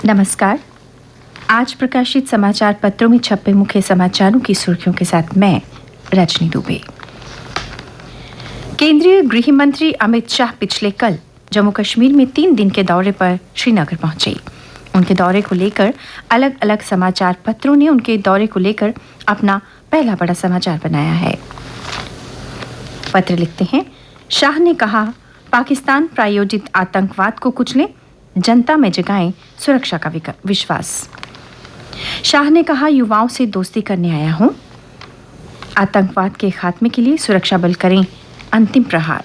नमस्कार। आज प्रकाशित समाचार पत्रों में छपे मुख्य समाचारों की सुर्खियों के साथ मैं रजनी दुबे। केंद्रीय गृह मंत्री अमित शाह पिछले कल जम्मू कश्मीर में 3 दिन के दौरे पर श्रीनगर पहुंचे। उनके दौरे को लेकर अलग अलग समाचार पत्रों ने उनके दौरे को लेकर अपना पहला बड़ा समाचार बनाया है। पत्र लिखते हैं, शाह ने कहा, पाकिस्तान प्रायोजित आतंकवाद को कुचले, जनता में जगाएं सुरक्षा का विश्वास। शाह ने कहा, युवाओं से दोस्ती करने आया हूं, आतंकवाद के खात्मे के लिए सुरक्षा बल करें अंतिम प्रहार।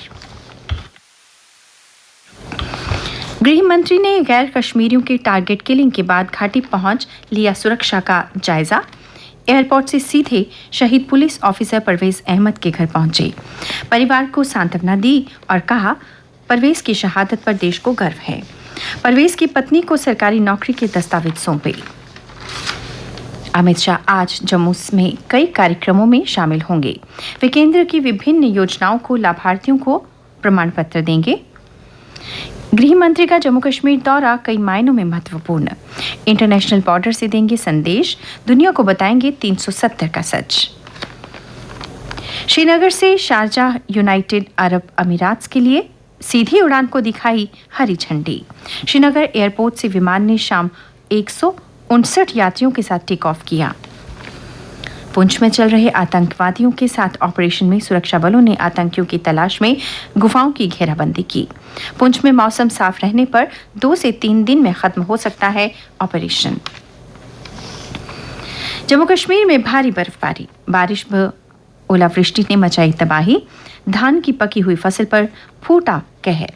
गृह मंत्री ने गैर कश्मीरियों के टारगेट किलिंग के बाद घाटी पहुंच लिया सुरक्षा का जायजा। एयरपोर्ट से सीधे शहीद पुलिस ऑफिसर परवेज अहमद के घर पहुंचे, परिवार को सांत्वना दी और कहा, परवेज की शहादत पर देश को गर्व है। परवेज की पत्नी को सरकारी नौकरी के दस्तावेज सौंपे। अमित शाह आज जम्मू में कई कार्यक्रमों में शामिल होंगे। वे केंद्र की विभिन्न योजनाओं को लाभार्थियों को प्रमाण पत्र देंगे। गृह मंत्री का जम्मू कश्मीर दौरा कई मायनों में महत्वपूर्ण। इंटरनेशनल बॉर्डर से देंगे संदेश, दुनिया को बताएंगे 370 का सच। श्रीनगर से शारजाह यूनाइटेड अरब अमीरात के लिए सीधी उड़ान को दिखाई हरी झंडी। श्रीनगर एयरपोर्ट से विमान ने शाम 159 यात्रियों के साथ टेक ऑफ किया। पुंछ में चल रहे आतंकवादियों के साथ ऑपरेशन में सुरक्षा बलों ने आतंकियों की तलाश में गुफाओं की घेराबंदी की। पुंछ में मौसम साफ रहने पर 2 से 3 दिन में खत्म हो सकता है ऑपरेशन। जम्मू कश्मीर में भारी बर्फबारी, बारिश व ओलावृष्टि ने मचाई तबाही। धान की पकी हुई फसल पर फूटा कहर,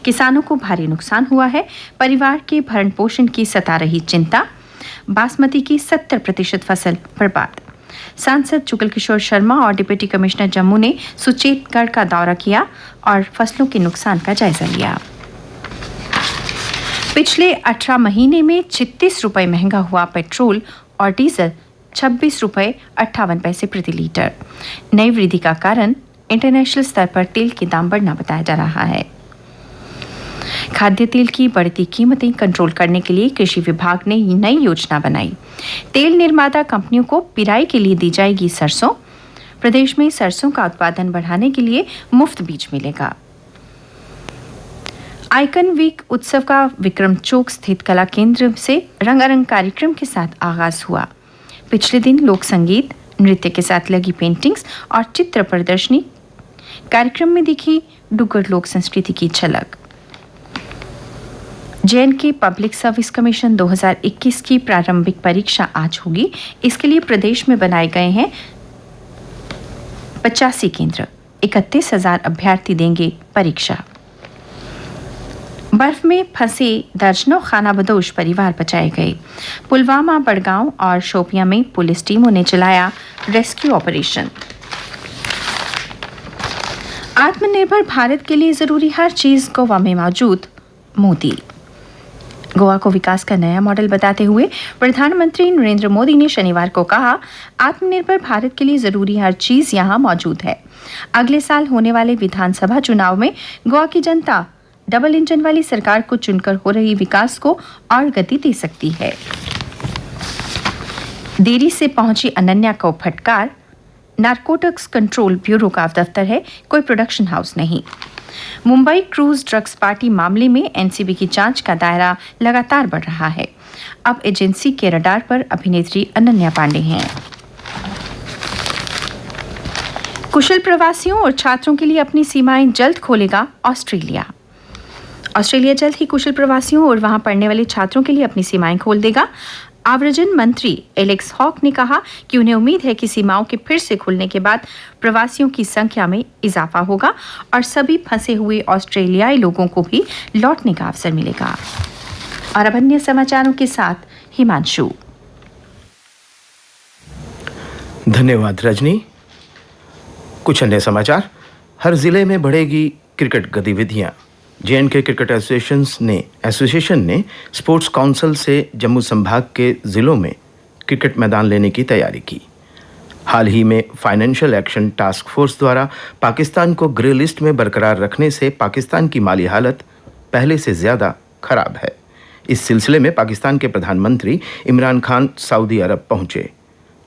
किसानों को भारी नुकसान हुआ है। परिवार के भरण पोषण की सता रही चिंता। बासमती की 70% फसल बर्बाद। सांसद जुगल किशोर शर्मा और डिप्टी कमिश्नर जम्मू ने सुचेतगढ़ का दौरा किया और फसलों के नुकसान का जायजा लिया। पिछले 18 महीने में 36 रुपए महंगा हुआ पेट्रोल और डीजल, 26 रुपए 58 पैसे प्रति लीटर। नई वृद्धि का कारण इंटरनेशनल स्तर पर तेल के दाम बढ़ना बताया जा रहा है। खाद्य तेल की बढ़ती कीमतें कंट्रोल करने के लिए कृषि विभाग ने नई योजना बनाई। तेल निर्माता कंपनियों को पिराई के लिए दी जाएगी सरसों। प्रदेश में सरसों का उत्पादन बढ़ाने के लिए मुफ्त बीज मिलेगा। आइकन वीक उत्सव का विक्रम चौक स्थित कला केंद्र से रंगारंग कार्यक्रम के साथ आगाज हुआ। पिछले दिन लोक संगीत, नृत्य के साथ लगी पेंटिंग्स और चित्र प्रदर्शनी। कार्यक्रम में दिखी डुग्गर लोक संस्कृति की झलक। जेएनके पब्लिक सर्विस कमीशन 2021 की प्रारंभिक परीक्षा आज होगी। इसके लिए प्रदेश में बनाए गए हैं 85 केंद्र। 31,000 अभ्यर्थी देंगे परीक्षा। बर्फ में फंसे दर्जनों खानाबदोश परिवार बचाए गए। पुलवामा, बड़गांव और शोपियां में पुलिस टीमों ने चलाया रेस्क्यू ऑपरेशन। आत्मनिर्भर भारत के लिए जरूरी हर चीज गोवा में मौजूद, मोदी। गोवा को विकास का नया मॉडल बताते हुए प्रधानमंत्री नरेंद्र मोदी ने शनिवार को कहा, आत्मनिर्भर भारत के लिए जरूरी हर चीज यहां मौजूद है। अगले साल होने वाले विधानसभा चुनाव में गोवा की जनता डबल इंजन वाली सरकार को चुनकर हो रही विकास को और गति दे सकती है। देरी से पहुंची अनन्या को फटकार। नारकोटिक्स कंट्रोल ब्यूरो का दफ्तर है, कोई प्रोडक्शन हाउस नहीं। मुंबई क्रूज ड्रग्स पार्टी मामले में एनसीबी की जांच का दायरा लगातार बढ़ रहा है। अब एजेंसी के रडार पर अभिनेत्री अनन्या पांडे हैं। कुशल प्रवासियों और छात्रों के लिए अपनी सीमाएं जल्द खोलेगा ऑस्ट्रेलिया। ऑस्ट्रेलिया जल्द ही कुशल प्रवासियों और वहां पढ़ने वाले छात्रों के लिए अपनी सीमाएं खोल देगा। आव्रजन मंत्री एलेक्स हॉक ने कहा कि उन्हें उम्मीद है कि सीमाओं के फिर से खुलने के बाद प्रवासियों की संख्या में इजाफा होगा और सभी फंसे हुए ऑस्ट्रेलियाई लोगों को भी लौटने का अवसर मिलेगा। और अब अन्य समाचारों के साथ हिमांशु। धन्यवाद रजनी। कुछ अन्य समाचार। हर जिले में बढ़ेगी क्रिकेट गतिविधियां। जेएनके क्रिकेट एसोसिएशन ने स्पोर्ट्स काउंसिल से जम्मू संभाग के जिलों में क्रिकेट मैदान लेने की तैयारी की। हाल ही में फाइनेंशियल एक्शन टास्क फोर्स द्वारा पाकिस्तान को ग्रे लिस्ट में बरकरार रखने से पाकिस्तान की माली हालत पहले से ज़्यादा खराब है। इस सिलसिले में पाकिस्तान के प्रधानमंत्री इमरान खान सऊदी अरब पहुंचे।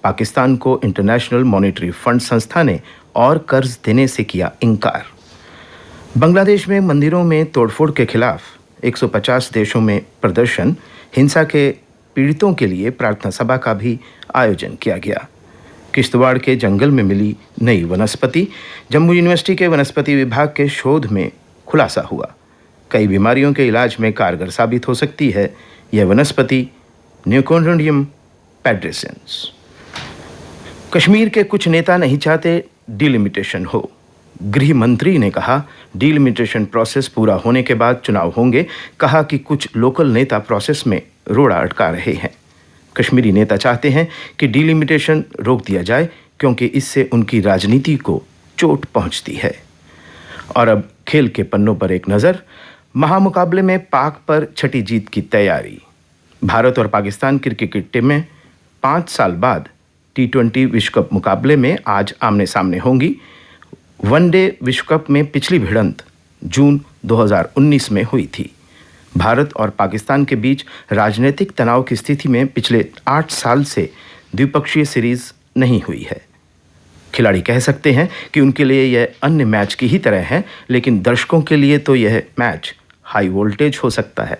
पाकिस्तान को इंटरनेशनल मॉनेटरी फंड संस्था ने और कर्ज देने से किया इनकार। बांग्लादेश में मंदिरों में तोड़फोड़ के खिलाफ 150 देशों में प्रदर्शन, हिंसा के पीड़ितों के लिए प्रार्थना सभा का भी आयोजन किया गया। किश्तवाड़ के जंगल में मिली नई वनस्पति, जम्मू यूनिवर्सिटी के वनस्पति विभाग के शोध में खुलासा हुआ। कई बीमारियों के इलाज में कारगर साबित हो सकती है यह वनस्पति न्यूकोरिडियम पैड्रेसेंस। कश्मीर के कुछ नेता नहीं चाहते डिलिमिटेशन हो। गृह मंत्री ने कहा डिलिमिटेशन प्रोसेस पूरा होने के बाद चुनाव होंगे। कहा कि कुछ लोकल नेता प्रोसेस में रोड़ा अटका रहे हैं। कश्मीरी नेता चाहते हैं कि डिलिमिटेशन रोक दिया जाए क्योंकि इससे उनकी राजनीति को चोट पहुंचती है। और अब खेल के पन्नों पर एक नज़र। महामुकाबले में पाक पर छठी जीत की तैयारी। भारत और पाकिस्तान की क्रिकेट टीमें 5 साल बाद T20 विश्व कप मुकाबले में आज आमने सामने होंगी। वनडे विश्व कप में पिछली भिड़ंत जून 2019 में हुई थी। भारत और पाकिस्तान के बीच राजनीतिक तनाव की स्थिति में पिछले 8 साल से द्विपक्षीय सीरीज नहीं हुई है। खिलाड़ी कह सकते हैं कि उनके लिए यह अन्य मैच की ही तरह है, लेकिन दर्शकों के लिए तो यह मैच हाई वोल्टेज हो सकता है।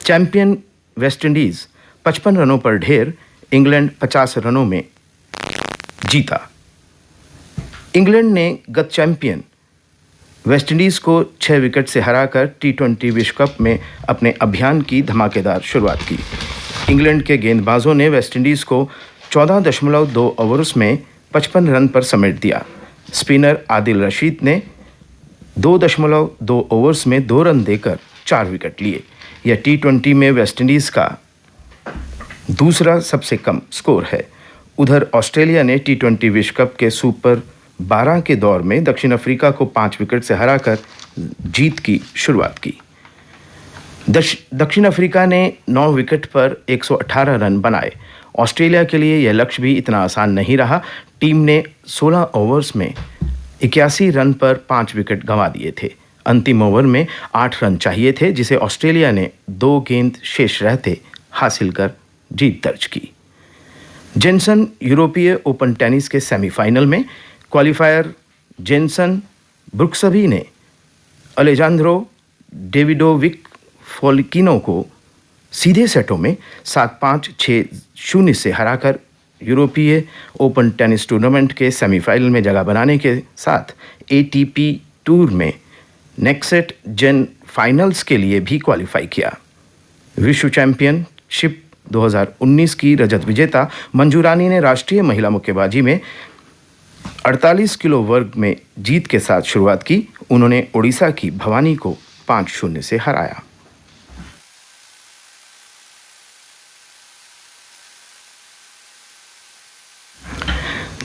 चैंपियन वेस्टइंडीज 55 रनों पर ढेर, इंग्लैंड 50 रनों में जीता। इंग्लैंड ने गत चैंपियन वेस्टइंडीज को 6 विकेट से हराकर T20 विश्व कप में अपने अभियान की धमाकेदार शुरुआत की। इंग्लैंड के गेंदबाजों ने वेस्टइंडीज को 14.2 ओवर्स में 55 रन पर समेट दिया। स्पिनर आदिल रशीद ने 2.2 ओवर्स में 2 रन देकर 4 विकेट लिए। यह T20 में वेस्टइंडीज का दूसरा सबसे कम स्कोर है। उधर ऑस्ट्रेलिया ने T20 विश्व कप के सुपर 12 के दौर में दक्षिण अफ्रीका को 5 विकेट से हराकर जीत की शुरुआत की। दक्षिण अफ्रीका ने 9 विकेट पर 118 रन बनाए। ऑस्ट्रेलिया के लिए यह लक्ष्य भी इतना आसान नहीं रहा। टीम ने 16 ओवर्स में 81 रन पर 5 विकेट गंवा दिए थे। अंतिम ओवर में 8 रन चाहिए थे, जिसे ऑस्ट्रेलिया ने 2 गेंद शेष रहते हासिल कर जीत दर्ज की। जेनसन यूरोपीय ओपन टेनिस के सेमीफाइनल में क्वालिफायर जेनसन ब्रुक्सबी ने अलेजांद्रो डेविडोविक फोलिकिनो को सीधे सेटों में 7-5, 6-0 से हराकर यूरोपीय ओपन टेनिस टूर्नामेंट के सेमीफाइनल में जगह बनाने के साथ ATP टूर में नेक्स्ट जेन फाइनल्स के लिए भी क्वालिफाई किया। विश्व चैंपियनशिप 2019 की रजत विजेता मंजू रानी ने राष्ट्रीय महिला मुक्केबाजी में 48 किलो वर्ग में जीत के साथ शुरुआत की। उन्होंने ओडिशा की भवानी को 5-0 से हराया।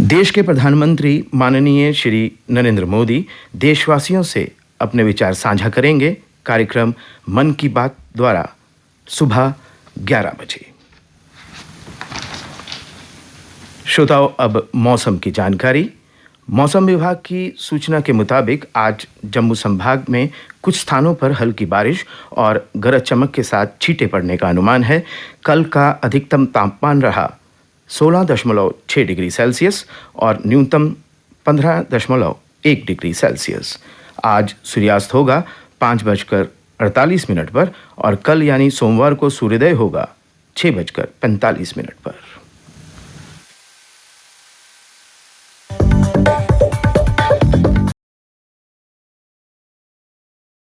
देश के प्रधानमंत्री माननीय श्री नरेंद्र मोदी देशवासियों से अपने विचार साझा करेंगे। कार्यक्रम मन की बात द्वारा सुबह 11 बजे। श्रोताओं, अब मौसम की जानकारी। मौसम विभाग की सूचना के मुताबिक आज जम्मू संभाग में कुछ स्थानों पर हल्की बारिश और गरज चमक के साथ छींटे पड़ने का अनुमान है। कल का अधिकतम तापमान रहा 16.6 डिग्री सेल्सियस और न्यूनतम 15.1 डिग्री सेल्सियस। आज सूर्यास्त होगा 5:48 पर और कल यानी सोमवार को सूर्योदय होगा 6:45 पर।